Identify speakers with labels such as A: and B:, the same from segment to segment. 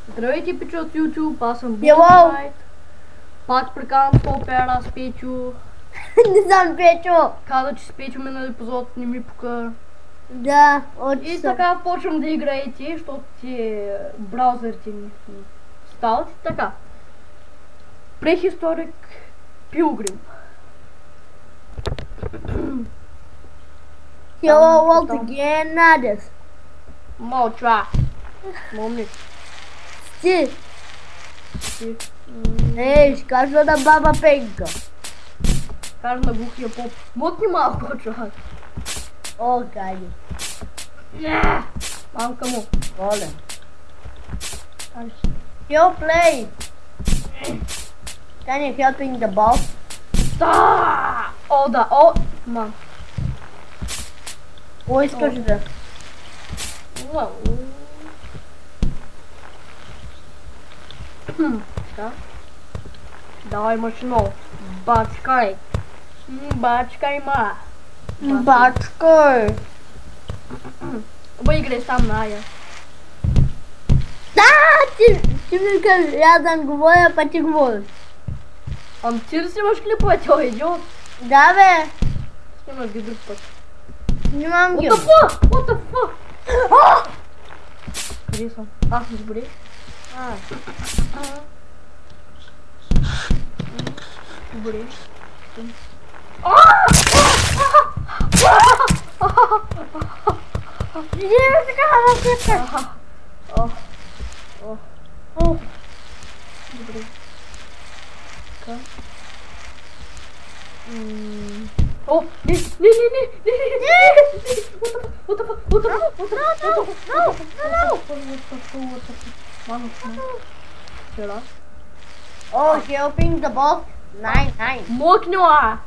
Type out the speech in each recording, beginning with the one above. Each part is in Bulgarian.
A: Здравейте, пичо от YouTube, аз съм
B: Hello.
A: Bullet. Пак прекарам 100 пера с Печо.
B: Не знам, Печо.
A: Каза, че с Печо минали епизод не ми пука.
B: Да,
A: И така почвам да играете, защото браузърите ми стават и така. Прехисторик Пилгрим.
B: Hello once again, Надес.
A: Мълча. Момни.
B: Ти.
A: Ти.
B: Ей, ще кажа на баба Пенка.
A: Кажа на глухия поп. Мъкни малко, човек.
B: О, Кали.
A: Мамка му.
B: Моля. Help play. Can you helping the boss?
A: Да! О, да, о! Мам.
B: Какво искаш да?
A: Така. Давай машино. Бачкай. Бачкай, ма.
B: Бачкай.
A: Бе, играй сам на Ая.
B: Да, ти ми кажеш, аз да говоря, па ти говориш.
A: Ам ти ли снимаш клипове, тя идиот?
B: Да, бе.
A: Снимаш ги друг път.
B: Снимам ги.
A: What the fuck? What the fuck? Къде съм? Добре. Добре.
B: Иди така, въпрека.
A: Добре. Така. О, не. What the fuck? Мама. Вчера.
B: Oh, helping the boss? Nice.
A: Мокнила!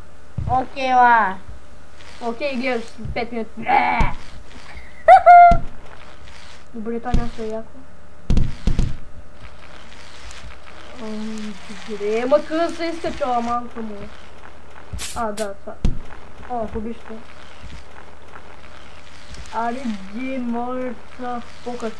B: Окей, ла.
A: Окей, гледаш 5 минути. Добре, това място е яко. Добре, ма къде се изкачала малко му? Да, това. Побиште. Аре, ди, моля, покъс.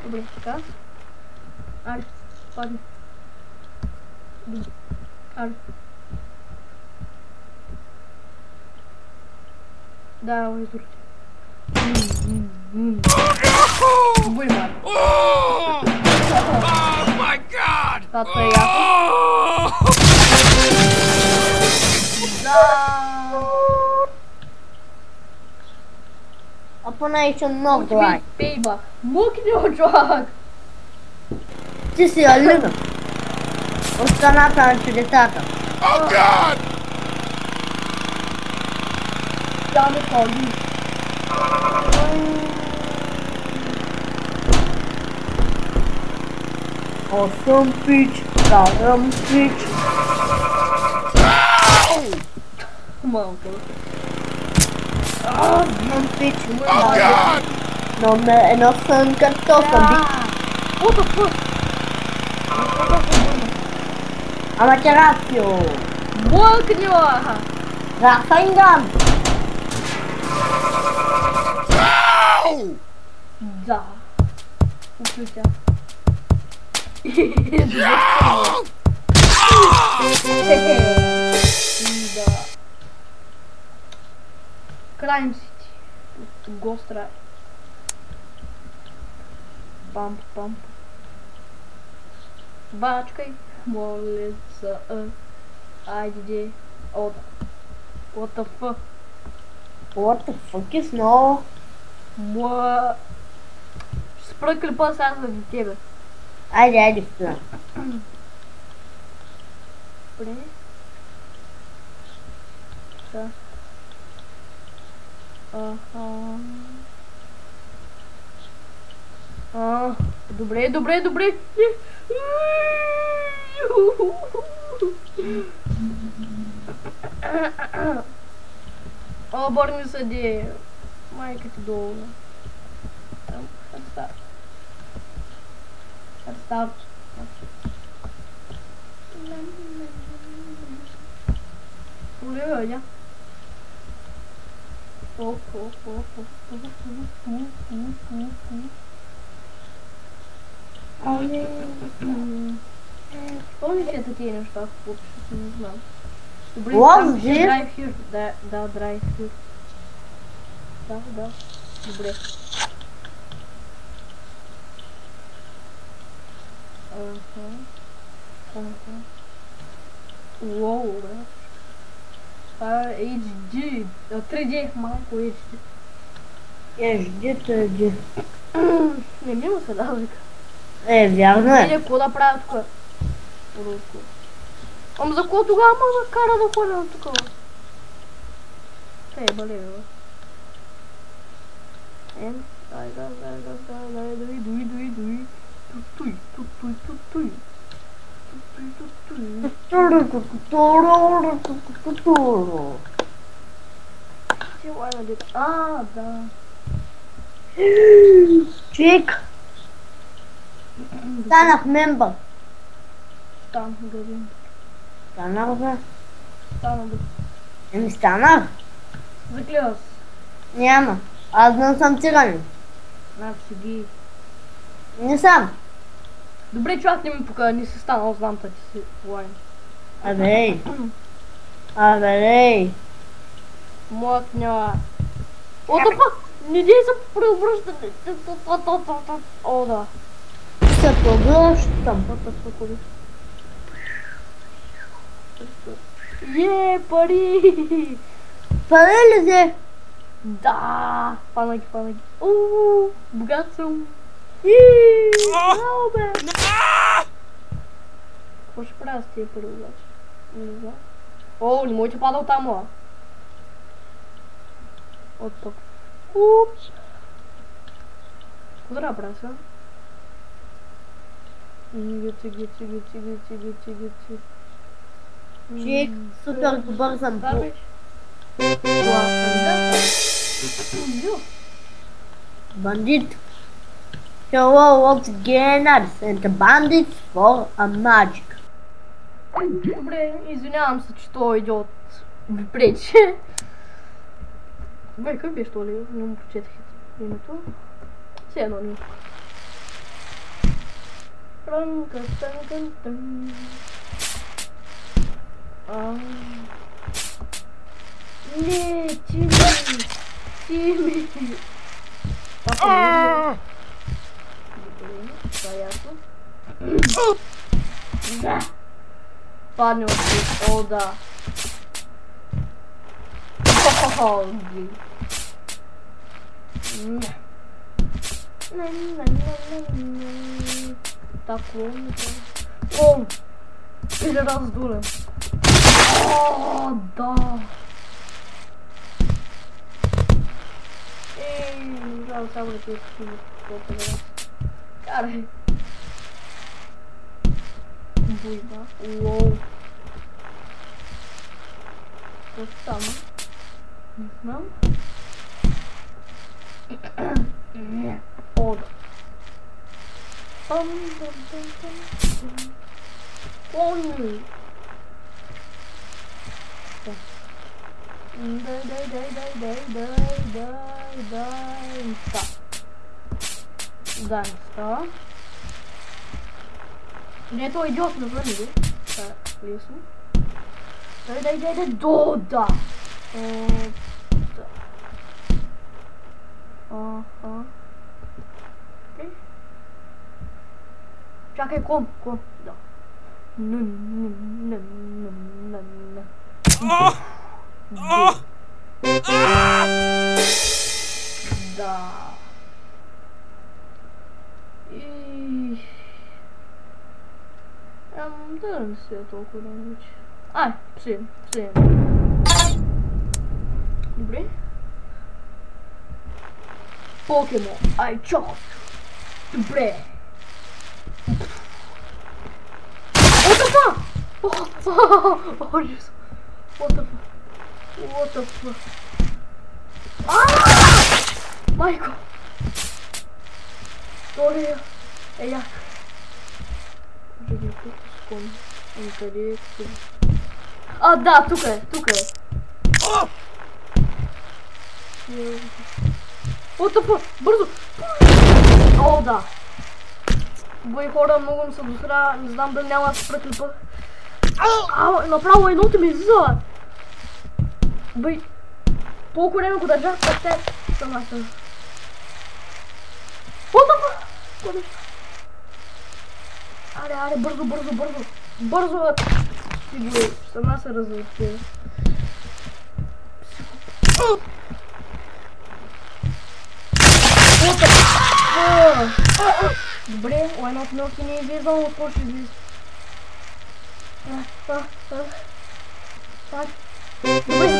A: Добре, така. Аре, падни. Аре. Да, изурите. Бой, мар.
C: Oh my God!
A: Това е яко.
B: Operation Knock Right.
A: Пейба. Мукни, чувак.
B: Ти си Алина. От страната на чудесата.
C: Oh God!
A: Тя ме ходи.
B: Awesome pitch, Karam pitch.
A: Малко.
B: Awesome pitch,
C: Oh God!
B: номер едно сън картофа бит.
A: What the fuck?
B: Аматерапио.
A: Мукнила.
B: Рафайнган.
A: Да. Уключа. Да. Crime City. Ghost Rider. Памп. Бачкай. Молится. Айде. What the fuck?
B: What the fuck is no?
A: Ще спра клипа сега заради тебе.
B: Айде, спра.
A: Добре. Така. Добре. Борни съди. Майка ти долу. Stop. Ủa, đứa rồi chứ? Помните такие неща в обществото? Не знам. Добре,
B: What
A: там
B: is
A: ще
B: this?
A: Drive Here. Да, Drive Here. Да. Добре. Уоу, брат. Това е HD. 3D, малко HD.
B: HD.
A: Не ми му се дава вика.
B: Вярно е.
A: Видя, какво да правя тук? Руско. Ама за какво тогава ма да кара да ходя на такова? Бале, бе. Дуй. Да.
B: Чик. Станах мембър.
A: Там, гадин.
B: Станах бе.
A: Там, бе.
B: Еми станах.
A: Заклева се.
B: Няма. Аз не съм циганин.
A: Седи.
B: Не съм.
A: Добре, човек не ми покажа, не си станал, знам да ти си лайн.
B: Абе.
A: Моят няма. О, тъпа! Не дей се преобръща. О, да.
B: Се повръщам.
A: Пари!
B: Пари ли си?
A: Да! Панай ги. Богат съм. Бе! Какво ще правя с тия пари обаче? Не знам. Не може да пада оттам, а? От тук. Упс! Какво да направя сега? Гъци.
B: Чик, супер добър съм по... Bandit. Hello once again, I sent the bandits for a magic.
A: Добре, извинявам се, че този идиот ви пречи. Бе, как беше това ли? Не му прочетах името. Все едно не. Не, Тими. Това е ясно. Да. Падне от тук. О, да. Тако. Перераздурен. О, да. Жалко, само да ти е такива. Карай. Буйба. Уоу. Какво стана? Не знам. О, да. Помни. Дай инста. Не, той идиот не върни, бе. Това е лесно. Дай, да. Чакай, ком. Да. Да. Да не се толкова да не вече. Пси. Добре. Покемон, I chose. Добре. What the fuck? Oh, Jesus. What the fuck? Майко. Sorry. Я. Къде е? Да, тук е. Отъпа, бързо! О, да! Бой хора, много ми се досра, не знам дали няма да се преклипа. Направо едното ми излиза! Бой, толкова време го държах, как те сама съм. Отъпа! Аре, бързо! Бързо, ти бой, сама се развърти. Добре, едното милки не е излизало, от какво ще излиза? Добре,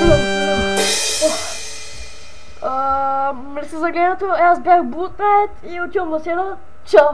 A: мерси за гледането, аз бях Бултнайт и отивам на сена. Чао!